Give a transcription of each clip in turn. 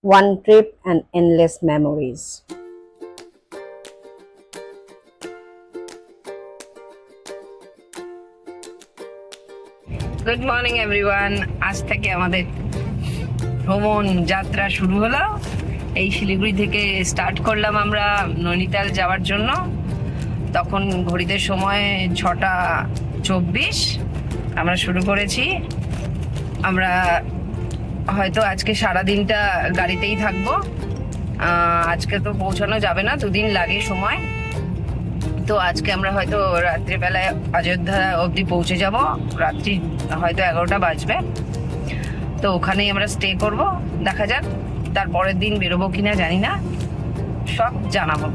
one trip and endless memories. Good morning everyone. আজ থেকে আমাদের ভ্রমণ যাত্রা শুরু হলো। এই শিলিগুড়ি থেকে স্টার্ট করলাম আমরা নৈনিতাল যাওয়ার জন্য। তখন ঘড়িতে সময় 6:24 আমরা শুরু করেছি। আমরা হয়তো আজকে সারা দিনটা গাড়িতেই থাকবো। আজকে তো পৌঁছানো যাবে না, 2 দিন লাগে সময়। তো আজকে আমরা হয়তো রাত্রিবেলায় অযোধ্যা অবধি পৌঁছে যাব। রাত্রি হয়তো 11টা বাজবে। তো ওখানেই আমরা স্টে করব। দেখা যাক তারপরের দিন বেরোবো কিনা জানি না, সব জানাবো।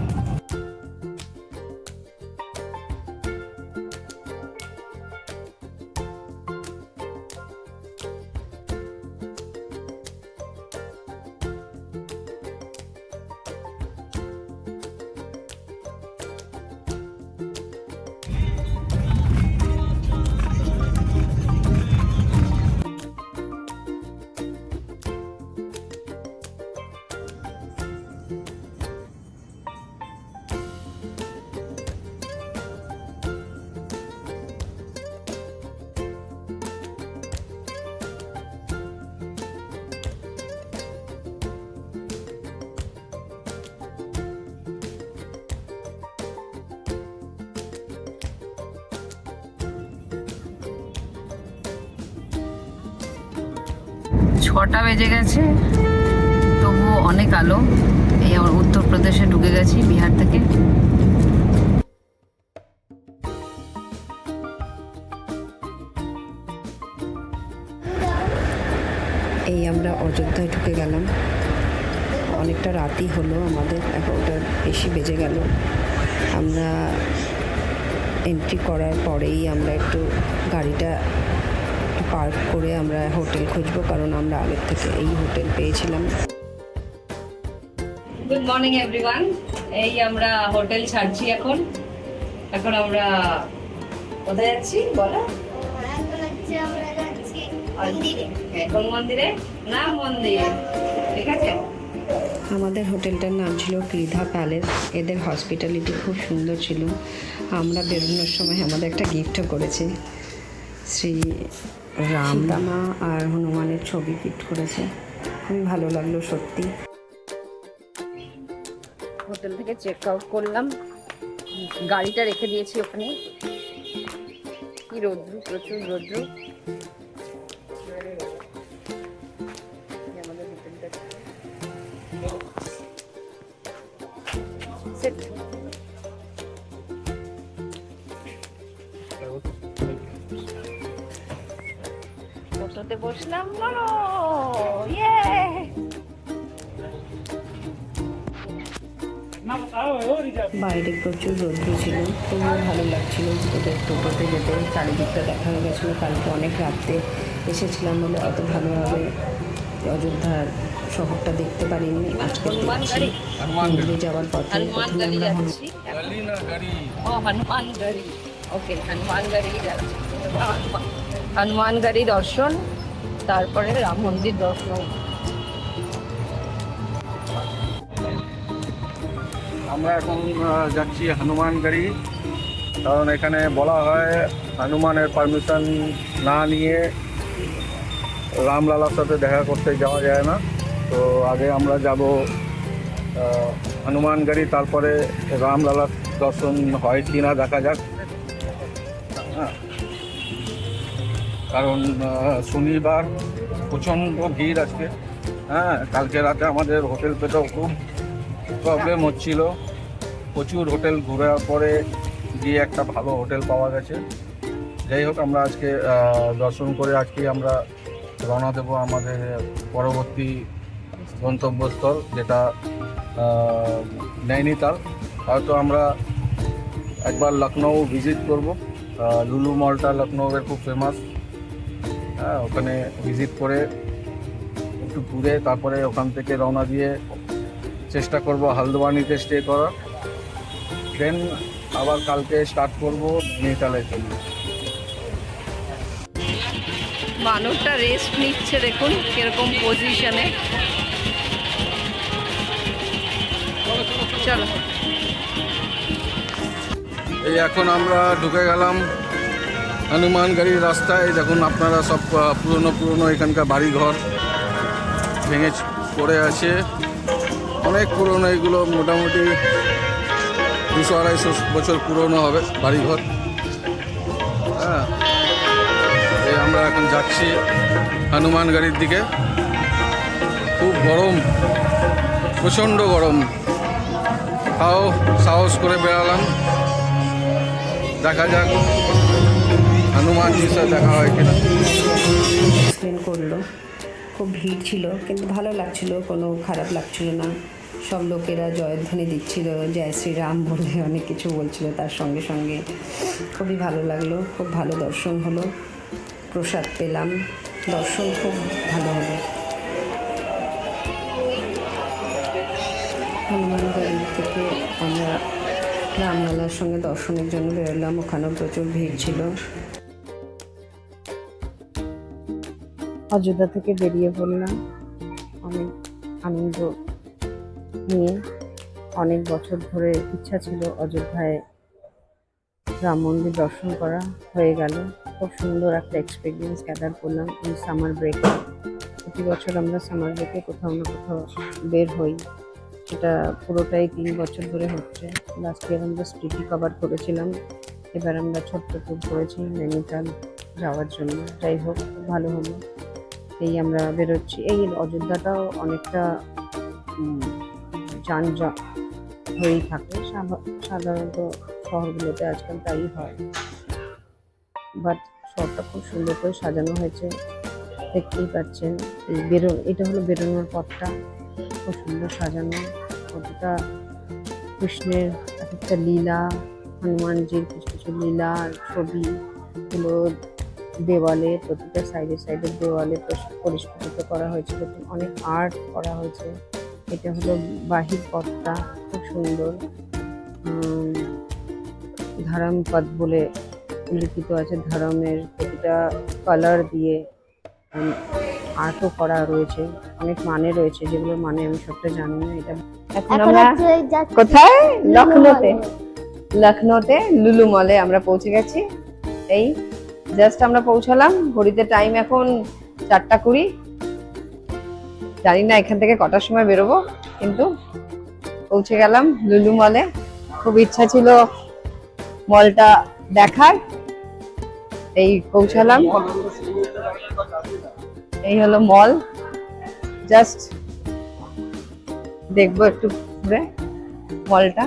ছটা বেজে গেছে, তবুও অনেক আলো। এই আমার উত্তরপ্রদেশে ঢুকে গেছি বিহার থেকে। এই আমরা অযোধ্যায় ঢুকে গেলাম। অনেকটা রাতই হলো, আমাদের 11টার বেশি বেজে গেল। আমরা এন্ট্রি করার পরেই আমরা একটু গাড়িটা পার্ক করে আমরা হোটেল খুঁজবো, কারণ আমরা আগের থেকে এই হোটেল পেয়েছিলাম। Good morning everyone. এই আমরা হোটেল ছাড়ছি এখন। এখন আমরা কোথায় যাচ্ছি বলো? এখন মন্দিরে না মন্দির, ঠিক আছে। আমাদের হোটেলটার নাম ছিল কৃধা প্যালেস। এদের হসপিটালিটি খুব সুন্দর ছিল। আমরা বেরোনোর সময় আমাদের একটা গিফটও করেছে। শ্রী রাম রামা আর হনুমানের ছবি গিফট করেছে। খুবই ভালো লাগলো সত্যি। হোটেল থেকে চেক আউট করলাম, গাড়িটা রেখে দিয়েছি ওখানে। কি রৌদ্র, প্রচুর রৌদ্র। আমাদের হোটেলটা সেট। টোটোতে বসলাম। ইয়ে বাইরে প্রচুর রৌদ্র ছিল, তবুও ভালো লাগছিল ওদের টোটোতে যেতে। চারিদিকটা দেখা হয়ে গেছিলো। কালকে অনেক রাত্রে এসেছিলাম বলে অত ভালোভাবে অযোধ্যার শহরটা দেখতে পারিনি। আজকে দেখছি মন্দিরে যাওয়ার পথে প্রথমে আমরা হনুমানগড়ি। ওকে, হনুমানগড়ি যাচ্ছি। হনুমানগড়ি দর্শন, তারপরে রাম মন্দির দর্শন। আমরা এখন যাচ্ছি হনুমানগড়ি, কারণ এখানে বলা হয় হনুমানের পারমিশন না নিয়ে রামলালার সাথে দেখা করতে যাওয়া যায় না। তো আগে আমরা যাব হনুমানগড়ি, তারপরে রামলালার দর্শন হয় কি না দেখা যাক। হ্যাঁ, কারণ শনিবার প্রচণ্ড ভিড় আজকে। হ্যাঁ, কালকে রাতে আমাদের হোটেল পেতেও খুব প্রবলেম হচ্ছিল। প্রচুর হোটেল ঘোরার পরে গিয়ে একটা ভালো হোটেল পাওয়া গেছে। যাই হোক, আমরা আজকে দর্শন করে আজকে আমরা রওনা দেবো আমাদের পরবর্তী গন্তব্যস্থল, যেটা নৈনিতাল। হয়তো আমরা একবার লখনৌ ভিজিট করব। লুলু মলটা লখনৌয়ের খুব ফেমাস। হ্যাঁ, ওখানে ভিজিট করে একটু ঘুরে তারপরে ওখান থেকে রওনা দিয়ে চেষ্টা করব হলদওয়ানিতে স্টে করার। দেন আবার কালকে স্টার্ট করব নৈনিতালের জন্য। মানুষটা রেস্ট নিচ্ছে, দেখুন কিরকম পজিশনে। চলো। এই এখন আমরা ঢুকে গেলাম হনুমানগাড়ির রাস্তায়। দেখুন আপনারা সব পুরনো এখানকার বাড়িঘর ভেঙে পড়ে আছে, অনেক পুরনো। এগুলো মোটামুটি 200-250 বছর পুরনো হবে বাড়িঘর। হ্যাঁ, এই আমরা এখন যাচ্ছি হনুমানগাড়ির দিকে। খুব গরম, প্রচণ্ড গরম, তাও সাহস করে বেরালাম। দেখা যাক হনুমানজির সাথে দেখা হয় কিনা। এক্সপ্লেন করলো, খুব ভিড় ছিল কিন্তু ভালো লাগছিল, কোনো খারাপ লাগছিল না। সব লোকেরা জয়ধ্বনি দিচ্ছিল, জয় শ্রীরাম বলে অনেক কিছু বলছিল। তার সঙ্গে সঙ্গে খুবই ভালো লাগলো, খুব ভালো দর্শন হলো, প্রসাদ পেলাম, দর্শন খুব ভালো হলো। হনুমানগড়ি থেকে আমরা রামলালার সঙ্গে দর্শনের জন্য বেরোলাম। ওখানেও প্রচুর ভিড় ছিল। অযোধ্যা থেকে বেরিয়ে পড়লাম অনেক আনন্দ নিয়ে। অনেক বছর ধরে ইচ্ছা ছিল অযোধ্যায় রাম মন্দির দর্শন করা, হয়ে গেল। খুব সুন্দর একটা এক্সপিরিয়েন্স গ্যাদার করলাম এই সামার ব্রেকে। প্রতি বছর আমরা সামার ব্রেকে কোথাও না কোথাও বের হই, সেটা পুরোটাই 3 বছর ধরে হচ্ছে। লাস্ট ইয়ার আমরা স্পিটি কভার করেছিলাম, এবার আমরা ছোট্ট ট্যুর করেছি নৈনিতাল যাওয়ার জন্য। যাই হোক, খুব ভালো হলো। এই আমরা বেরোচ্ছি। এই অযোধ্যাটাও অনেকটা যানজট হয়েই থাকে, সাধারণত শহরগুলোতে আজকাল তাই হয়। বাট শহরটা খুব সুন্দর করে সাজানো হয়েছে, দেখতেই পাচ্ছেন। এই এটা হলো বেরোনোর পথটা, খুব সুন্দর সাজানো। প্রতিটা কৃষ্ণের এক একটা লীলা, হনুমানজির কিছু কিছু লীলা ছবিগুলো দেওয়ালে, প্রতিটা সাইডে দেওয়ালে পরিস্ফুটিত করা হয়েছে। অনেক আর্ট করা হয়েছে। এটা হলো বাহির পথটা, খুব সুন্দর। ধরম পথ বলে লিখিত আছে। ধরমের প্রতিটা কালার দিয়ে আর্টও করা রয়েছে, অনেক মানে রয়েছে, যেগুলোর মানে আমি সবটা জানি না। এটা এখন আমরা কোথায়? লখনৌতে লুলু মলে আমরা পৌঁছে গেছি। এই জাস্ট আমরা পৌঁছালাম। ঘড়িতে টাইম এখন 4:20। জানি না এখান থেকে কটার সময় বেরোবো, কিন্তু পৌঁছে গেলাম লুলু মলে। খুব ইচ্ছা ছিল মলটা দেখার, এই পৌঁছালাম। এই হলো মল, জাস্ট দেখবো একটু ঘুরে মলটা।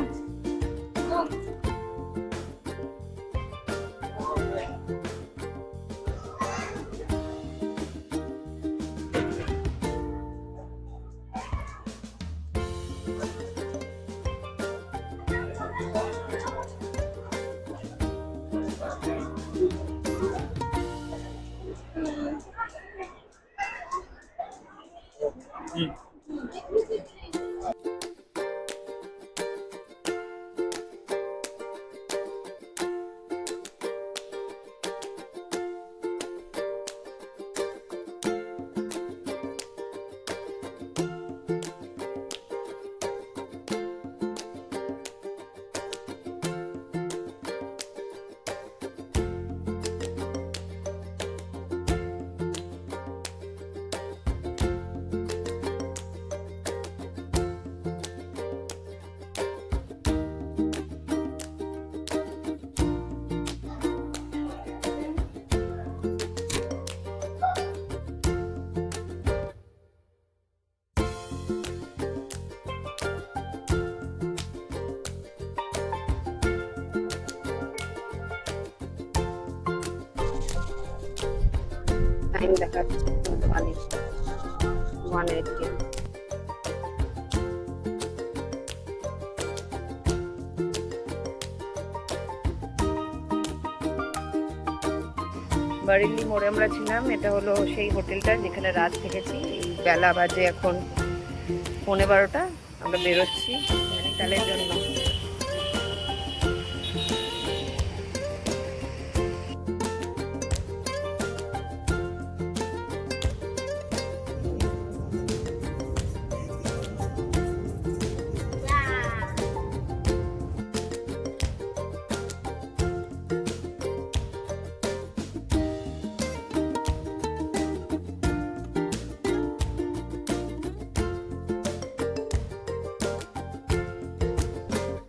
টাইম দেখাচ্ছে 1:18। বারেলি মোড়ে আমরা ছিলাম। এটা হলো সেই হোটেলটা যেখানে রাত থেকেছি। বেলা বাজে এখন 12:15। আমরা বেরোচ্ছি নৈনিতালের জন্য।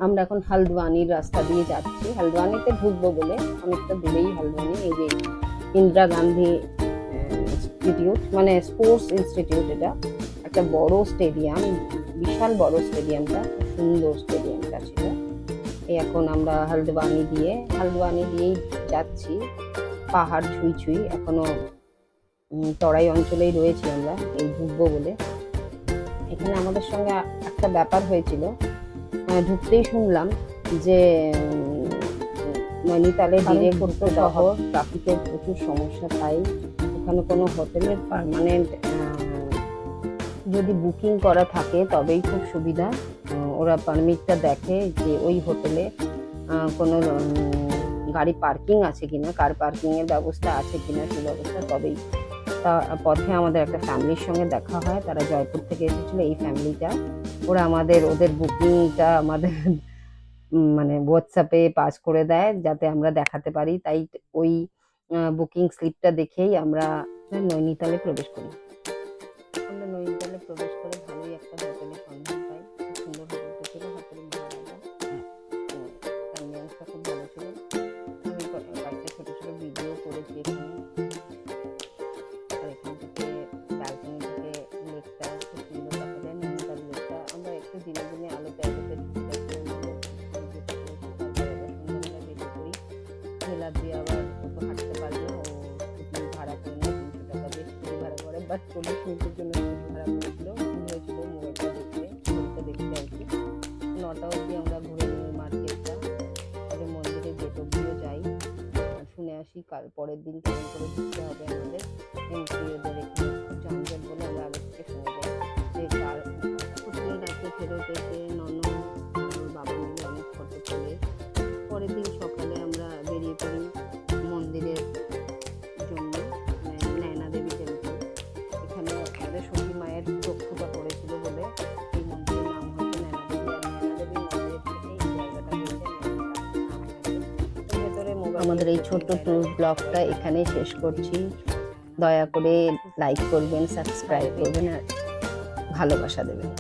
আমরা এখন হালদওয়ানির রাস্তা দিয়ে যাচ্ছি। হালদওয়ানিতে ঢুকবো বলে, অনেকটা দূরেই হালদওয়ানি। এই যে ইন্দিরা গান্ধী ইনস্টিটিউট, মানে স্পোর্টস ইনস্টিটিউট, এটা একটা বড় স্টেডিয়াম, বিশাল বড় স্টেডিয়ামটা, খুব সুন্দর স্টেডিয়ামটা ছিল। এই এখন আমরা হালদওয়ানি দিয়েই যাচ্ছি, পাহাড় ছুঁই ছুঁই। এখনো তরাই অঞ্চলেই রয়েছি আমরা, এই ঢুকবো বলে। এখানে আমাদের সঙ্গে একটা ব্যাপার হয়েছিল, ঢুকতেই শুনলাম যে নৈনিতালে ডিরেক্ট শহর, ট্রাফিকের প্রচুর সমস্যা। তাই ওখানে কোনো হোটেলের পার্মানেন্ট যদি বুকিং করা থাকে তবেই খুব সুবিধা। ওরা পারমিটটা দেখে যে ওই হোটেলে কোনো গাড়ি পার্কিং আছে কিনা, কার পার্কিংয়ের ব্যবস্থা আছে কিনা, সেই ব্যবস্থা তবেই। তা পথে আমাদের একটা ফ্যামিলির সঙ্গে দেখা হয়, তারা জয়পুর থেকে এসেছিলো, এই ফ্যামিলিটা। ওরা ওদের বুকিংটা আমাদের মানে হোয়াটসঅ্যাপে পাস করে দেয় যাতে আমরা দেখাতে পারি। তাই ওই বুকিং স্লিপটা দেখেই আমরা নৈনিতালে প্রবেশ করি। আমরা নৈনিতালে প্রবেশ করে ভালোই একটা হোটেলের সন্ধান পাই। খুব সুন্দর হোটেলটা ছিল, হোটেল মহারাজা। অ্যাম্বিয়েন্সটা খুব ভালো ছিল। আমি কয়েকটা ছোট ছোট ভিডিও করেছি এখানে। আর এখান থেকে ব্যালকনি থেকে লেকটা খুব সুন্দর দেখা যায়, নৈনিতাল লেকটা। আমরা একটু দিনে দিনে আলোতে মেলা দিয়ে আবার একটু হাঁটতে পারবে না, ও স্কুটি ভাড়া করে নেয় 300 টাকা দিয়ে স্কুটি ভাড়া করে। বাট 40 মিনিটের জন্য স্কুটি ভাড়া করেছিল, হয়েছিল মোবাইলটা দেখতে, ছবিটা দেখতে আর কি। 9টা অবধি আমরা ঘুরে নিই মার্কেটটা, তবে মন্দিরে গেট অবধিও যাই, শুনে আসি কাল পরের দিন কেমন করে ঢুকতে হবে আমাদের। এন্ট্রি ওদের এখানে খুব যানজট বলে আমরা আগে থেকে শুনে যাই যে কার হোটেলে রাতে ফেরত এসে বাবা মিলে অনেক ফটো তোলে। পরের দিন সকালে আমরা বেরিয়ে পড়ি মন্দিরের জন্য, নয়না দেবী টেম্পল। এখানে আমাদের সতী মায়ের রক্ষতা করেছিল বলে এই মন্দিরের নাম হচ্ছে নয়না দেবী। আর নয়না দেবী মন্দিরের থেকে এই জায়গাটা হয়েছে ভেতরে। আমাদের এই ছোট্ট ট্যুর ব্লগটা এখানেই শেষ করছি। দয়া করে লাইক করবেন, সাবস্ক্রাইব করবেন আর ভালোবাসা দেবেন।